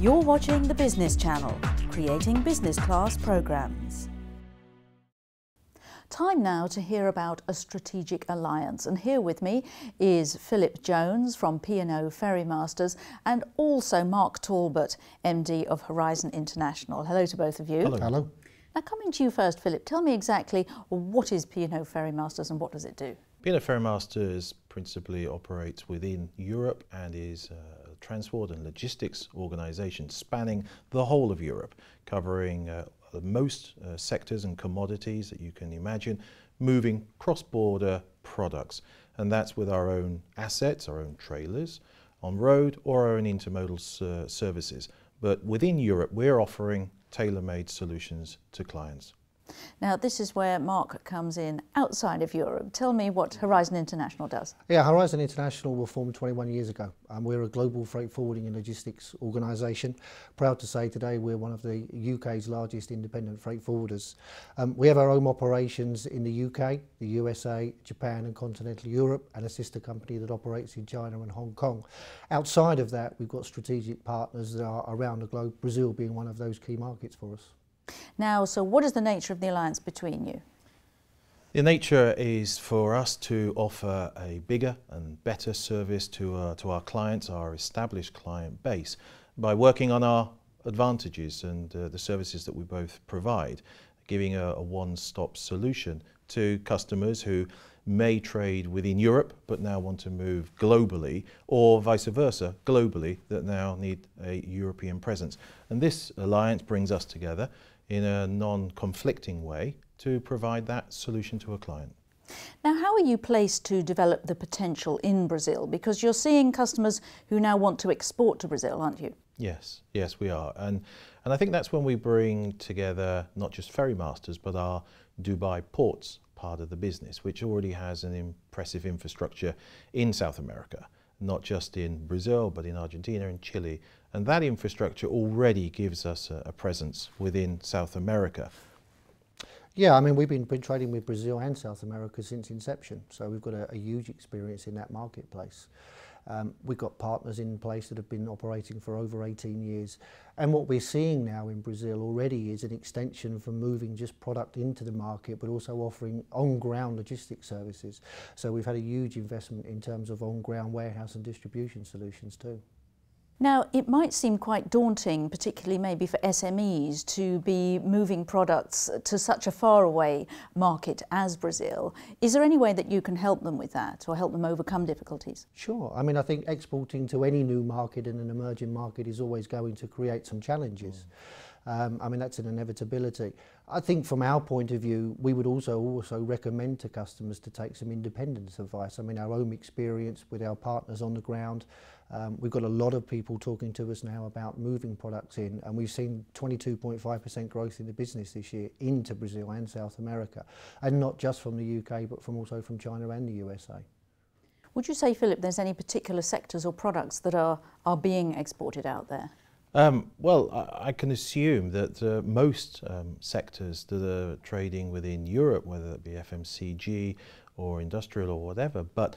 You're watching the Business Channel, creating business class programs. Time now to hear about a strategic alliance, and here with me is Philip Jones from P&O Ferrymasters and also Mark Talbot, MD of Horizon International. Hello to both of you. Hello. Hello. Now, coming to you first, Philip, tell me exactly what is P&O Ferrymasters and what does it do? P&O Ferrymasters principally operates within Europe and is a transport and logistics organisation spanning the whole of Europe, covering most sectors and commodities that you can imagine, moving cross-border products. And that's with our own assets, our own trailers on road, or our own intermodal services. But within Europe, we're offering tailor-made solutions to clients. Now, this is where Mark comes in outside of Europe. Tell me what Horizon International does. Yeah, Horizon International was formed 21 years ago. We're a global freight forwarding and logistics organisation. Proud to say today we're one of the UK's largest independent freight forwarders. We have our own operations in the UK, the USA, Japan and continental Europe, and a sister company that operates in China and Hong Kong. Outside of that, we've got strategic partners that are around the globe, Brazil being one of those key markets for us. Now, so what is the nature of the alliance between you? The nature is for us to offer a bigger and better service to our clients, our established client base, by working on our advantages and the services that we both provide, giving a one-stop solution to customers who may trade within Europe but now want to move globally, or vice versa, globally, that now need a European presence. And this alliance brings us together in a non-conflicting way to provide that solution to a client. Now, how are you placed to develop the potential in Brazil? Because you're seeing customers who now want to export to Brazil, aren't you? Yes, we are. And I think that's when we bring together not just Ferrymasters, but our Dubai Ports part of the business, which already has an impressive infrastructure in South America, not just in Brazil, but in Argentina and Chile. And that infrastructure already gives us a presence within South America. Yeah, I mean, we've been trading with Brazil and South America since inception, so we've got a huge experience in that marketplace. We've got partners in place that have been operating for over 18 years. And what we're seeing now in Brazil already is an extension from moving just product into the market, but also offering on-ground logistics services. So we've had a huge investment in terms of on-ground warehouse and distribution solutions too. Now, it might seem quite daunting, particularly maybe for SMEs, to be moving products to such a faraway market as Brazil. Is there any way that you can help them with that or help them overcome difficulties? Sure. I mean, I think exporting to any new market and an emerging market is always going to create some challenges. I mean, that's an inevitability. I think from our point of view, we would also recommend to customers to take some independence advice. I mean, our own experience with our partners on the ground, we've got a lot of people talking to us now about moving products in, and we've seen 22.5% growth in the business this year into Brazil and South America, and not just from the UK, but also from China and the USA. Would you say, Philip, there's any particular sectors or products that are being exported out there? Well, I can assume that most sectors that are trading within Europe, whether it be FMCG or industrial or whatever, but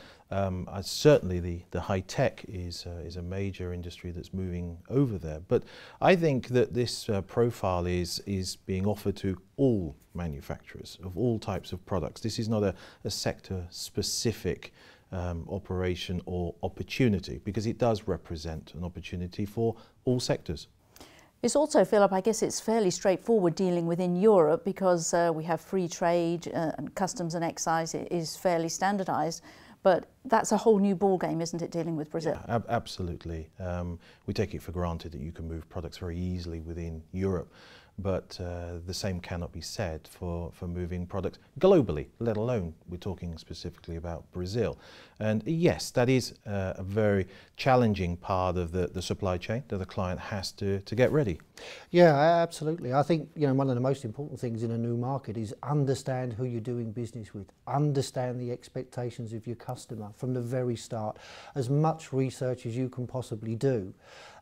certainly the high tech is a major industry that's moving over there. But I think that this profile is being offered to all manufacturers of all types of products. This is not a sector specific operation or opportunity, because it does represent an opportunity for all sectors. It's also, Philip, I guess it's fairly straightforward dealing within Europe because we have free trade and customs and excise is fairly standardised, but that's a whole new ballgame, isn't it, dealing with Brazil? Yeah, absolutely. We take it for granted that you can move products very easily within Europe, but the same cannot be said for moving products globally, let alone we're talking specifically about Brazil. And yes, that is a very challenging part of the supply chain that the client has to get ready. Yeah, absolutely. I think, you know, one of the most important things in a new market is understand who you're doing business with, understand the expectations of your customer from the very start, as much research as you can possibly do.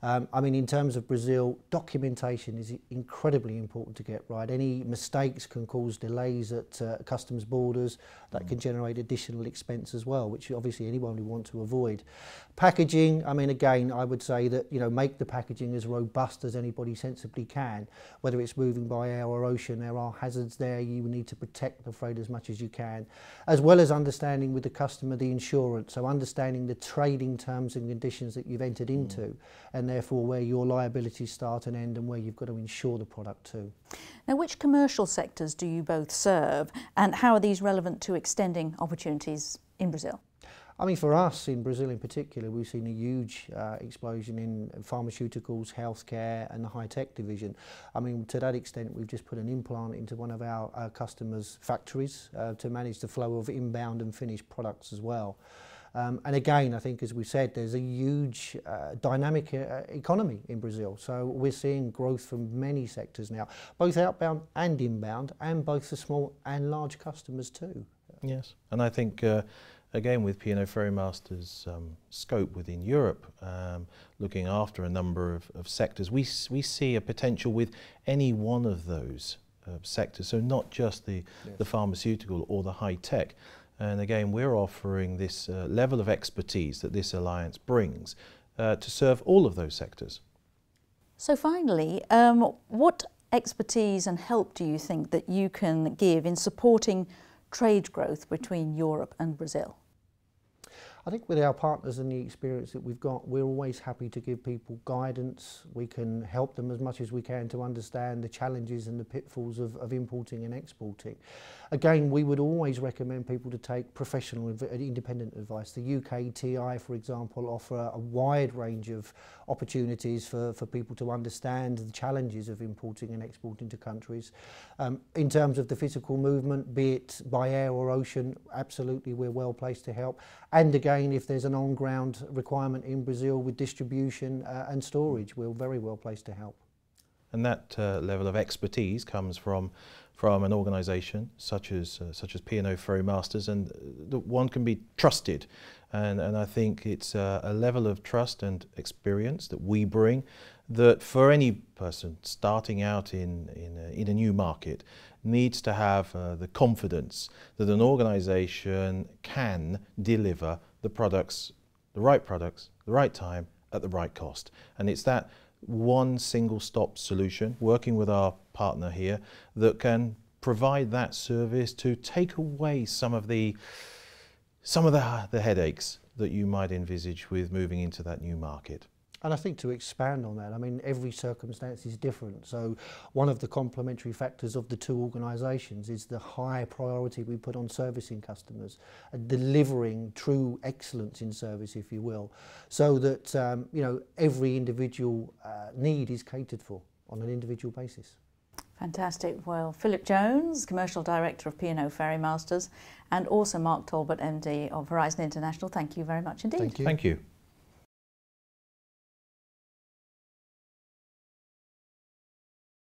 I mean, in terms of Brazil, documentation is incredibly important to get right. Any mistakes can cause delays at customs borders that can generate additional expense as well, which obviously anyone would want to avoid. Packaging, I mean, again, I would say that, you know, make the packaging as robust as anybody sensibly can. Whether it's moving by air or ocean, there are hazards there. You need to protect the freight as much as you can, as well as understanding with the customer the insurance, so understanding the trading terms and conditions that you've entered into, and therefore where your liabilities start and end and where you've got to insure the product too. Now, which commercial sectors do you both serve, and how are these relevant to extending opportunities in Brazil? I mean, for us in Brazil in particular, we've seen a huge explosion in pharmaceuticals, healthcare and the high-tech division. I mean, to that extent, we've just put an implant into one of our customers' factories to manage the flow of inbound and finished products as well. And again, I think, as we said, there's a huge dynamic economy in Brazil. So we're seeing growth from many sectors now, both outbound and inbound, and both the small and large customers too. Yes, and I think again, with P&O Ferrymasters' scope within Europe, looking after a number of sectors, we see a potential with any one of those sectors, so not just the pharmaceutical or the high-tech. And again, we're offering this level of expertise that this alliance brings to serve all of those sectors. So finally, what expertise and help do you think that you can give in supporting trade growth between Europe and Brazil? I think with our partners and the experience that we've got, we're always happy to give people guidance. We can help them as much as we can to understand the challenges and the pitfalls of importing and exporting. Again, we would always recommend people to take professional independent advice. The UKTI, for example, offer a wide range of opportunities for people to understand the challenges of importing and exporting to countries. In terms of the physical movement, be it by air or ocean, absolutely we're well placed to help. And again, if there's an on-ground requirement in Brazil with distribution and storage, we're very well placed to help. And that level of expertise comes from an organisation such as P&O Ferrymasters, and one can be trusted. And I think it's a level of trust and experience that we bring that for any person starting out in a new market needs to have the confidence that an organisation can deliver the right time, at the right cost. And it's that one single stop solution, working with our partner here, that can provide that service to take away some of the headaches that you might envisage with moving into that new market. And I think to expand on that, I mean, every circumstance is different. So one of the complementary factors of the two organisations is the high priority we put on servicing customers, delivering true excellence in service, if you will, so that you know, every individual need is catered for on an individual basis. Fantastic. Well, Philip Jones, Commercial Director of P&O Ferrymasters, and also Mark Talbot, MD of Horizon International, thank you very much indeed. Thank you. Thank you.